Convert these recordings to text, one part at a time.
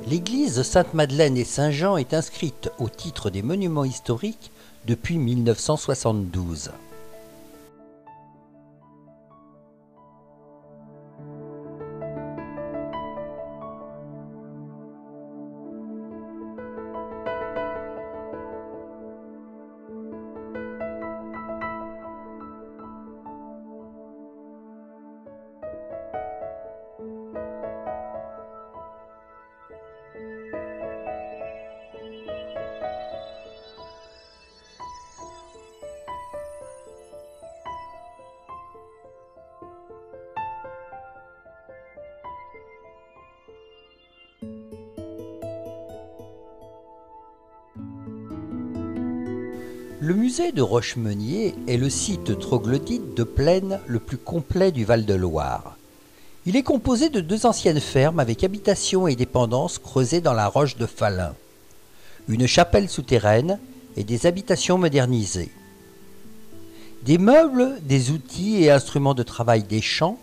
L'église de Sainte-Madeleine et Saint-Jean est inscrite au titre des monuments historiques depuis 1972. Le musée de Rochemeunier est le site troglodyte de plaine le plus complet du Val-de-Loire. Il est composé de 2 anciennes fermes avec habitations et dépendances creusées dans la roche de Falun, une chapelle souterraine et des habitations modernisées. Des meubles, des outils et instruments de travail des champs,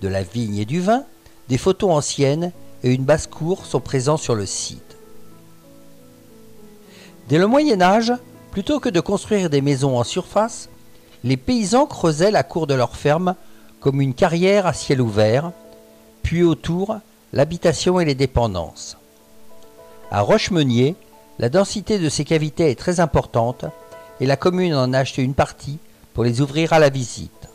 de la vigne et du vin, des photos anciennes et une basse-cour sont présents sur le site. Dès le Moyen Âge, plutôt que de construire des maisons en surface, les paysans creusaient la cour de leur ferme comme une carrière à ciel ouvert, puis autour, l'habitation et les dépendances. À Rochemeunier, la densité de ces cavités est très importante et la commune en a acheté une partie pour les ouvrir à la visite.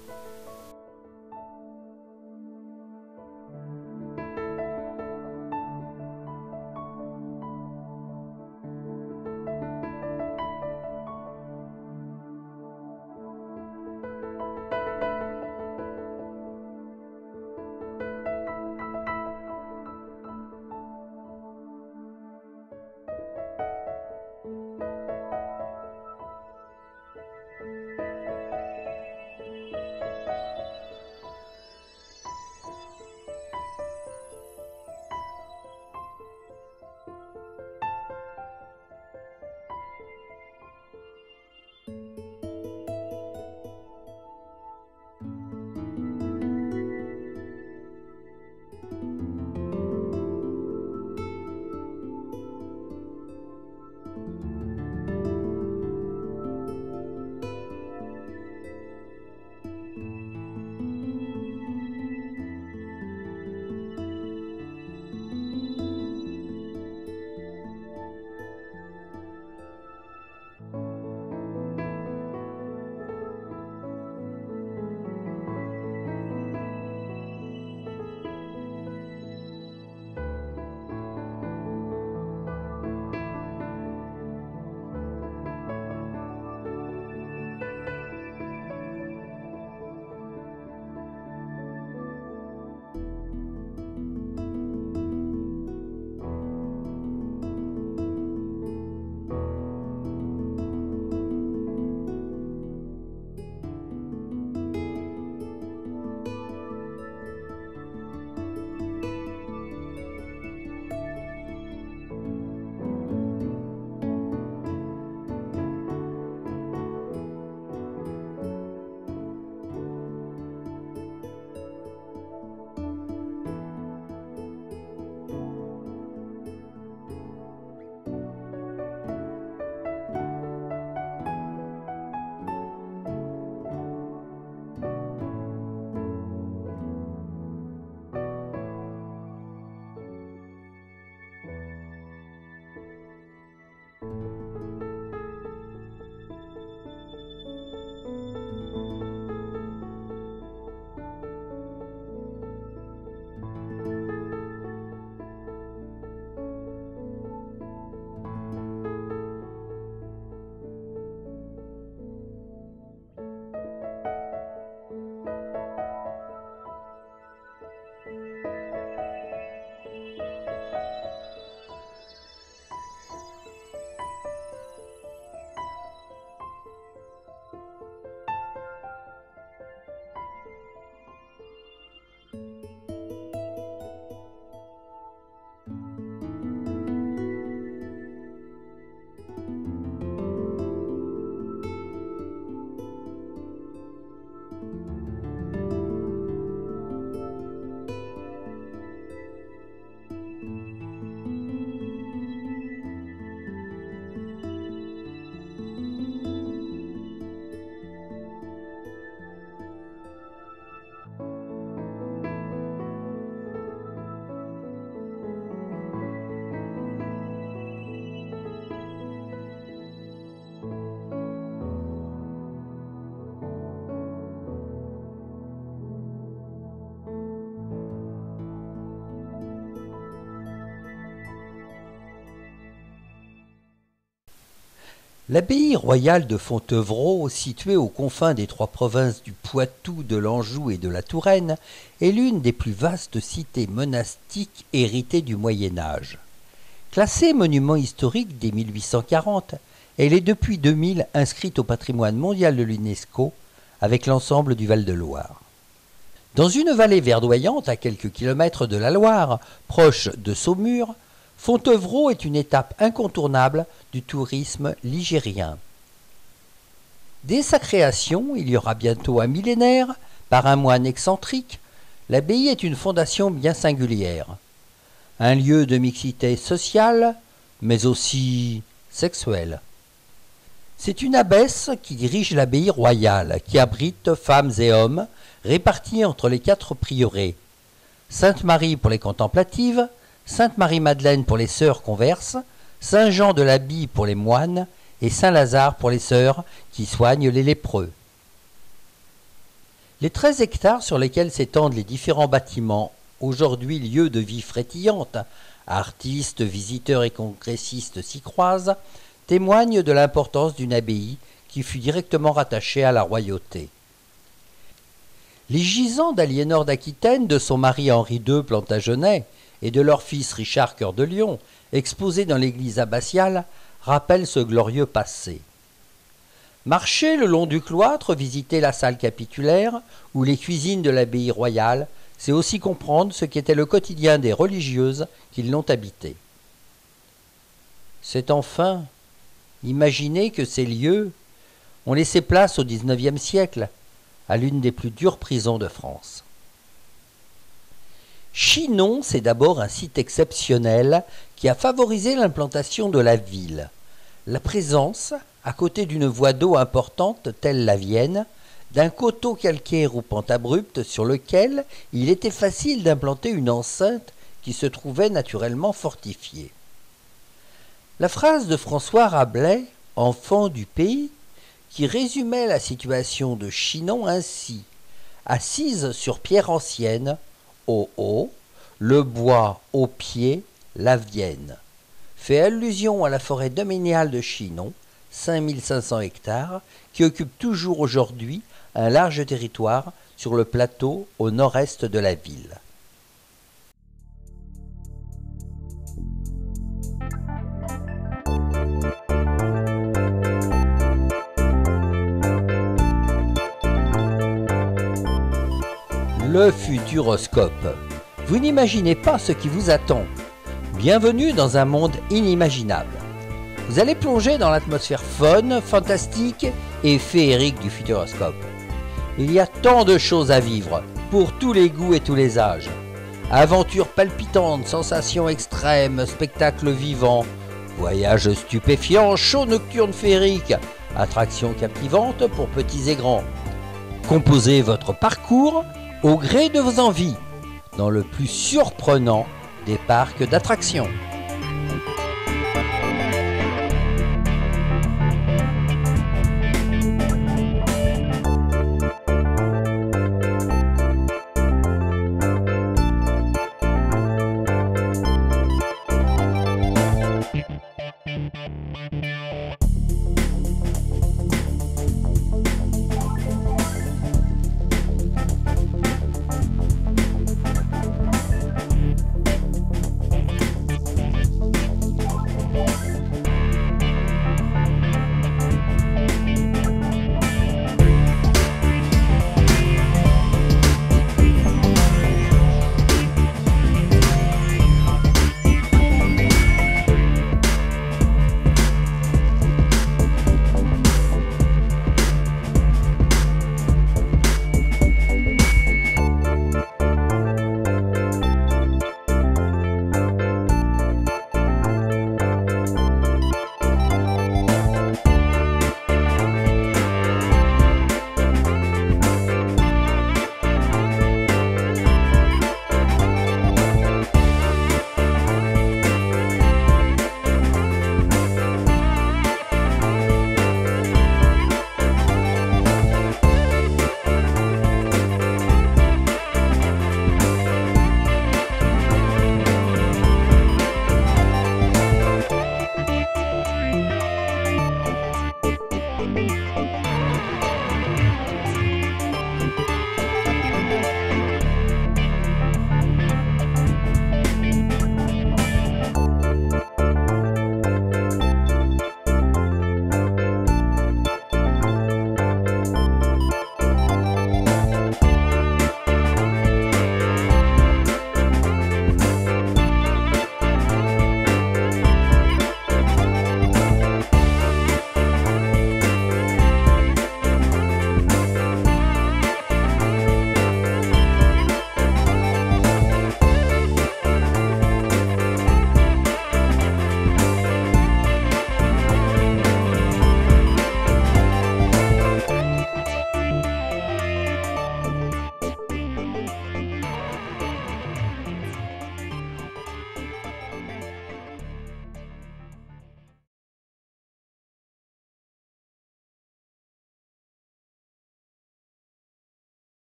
L'abbaye royale de Fontevraud, située aux confins des trois provinces du Poitou, de l'Anjou et de la Touraine, est l'une des plus vastes cités monastiques héritées du Moyen Âge. Classée monument historique dès 1840, elle est depuis 2000 inscrite au patrimoine mondial de l'UNESCO avec l'ensemble du Val-de-Loire. Dans une vallée verdoyante à quelques kilomètres de la Loire, proche de Saumur, Fontevraud est une étape incontournable du tourisme ligérien. Dès sa création, il y aura bientôt un millénaire, par un moine excentrique, l'abbaye est une fondation bien singulière. Un lieu de mixité sociale, mais aussi sexuelle. C'est une abbesse qui dirige l'abbaye royale, qui abrite femmes et hommes répartis entre les 4 prieurés. Sainte-Marie pour les contemplatives, Sainte-Marie-Madeleine pour les sœurs converses, Saint-Jean de l'Abie pour les moines et Saint-Lazare pour les sœurs qui soignent les lépreux. Les 13 hectares sur lesquels s'étendent les différents bâtiments, aujourd'hui lieux de vie frétillante, artistes, visiteurs et congressistes s'y croisent, témoignent de l'importance d'une abbaye qui fut directement rattachée à la royauté. Les gisants d'Aliénor d'Aquitaine, de son mari Henri II Plantagenet, et de leur fils Richard Cœur de Lion, exposés dans l'église abbatiale, rappellent ce glorieux passé. Marcher le long du cloître, visiter la salle capitulaire ou les cuisines de l'abbaye royale, c'est aussi comprendre ce qu'était le quotidien des religieuses qui l'ont habité. C'est enfin imaginer que ces lieux ont laissé place au XIXe siècle à l'une des plus dures prisons de France. Chinon, c'est d'abord un site exceptionnel qui a favorisé l'implantation de la ville. La présence, à côté d'une voie d'eau importante telle la Vienne, d'un coteau calcaire ou pente abrupte sur lequel il était facile d'implanter une enceinte qui se trouvait naturellement fortifiée. La phrase de François Rabelais, enfant du pays, qui résumait la situation de Chinon ainsi: assise sur pierre ancienne, au haut, le bois au pied, la Vienne, fait allusion à la forêt domaniale de Chinon, 5500 hectares, qui occupe toujours aujourd'hui un large territoire sur le plateau au nord-est de la ville. Le futuroscope. Vous n'imaginez pas ce qui vous attend. Bienvenue dans un monde inimaginable. Vous allez plonger dans l'atmosphère fun, fantastique et féerique du futuroscope. Il y a tant de choses à vivre, pour tous les goûts et tous les âges. Aventures palpitantes, sensations extrêmes, spectacles vivants, voyages stupéfiants, shows nocturnes féeriques, attractions captivantes pour petits et grands. Composez votre parcours au gré de vos envies, dans le plus surprenant des parcs d'attractions.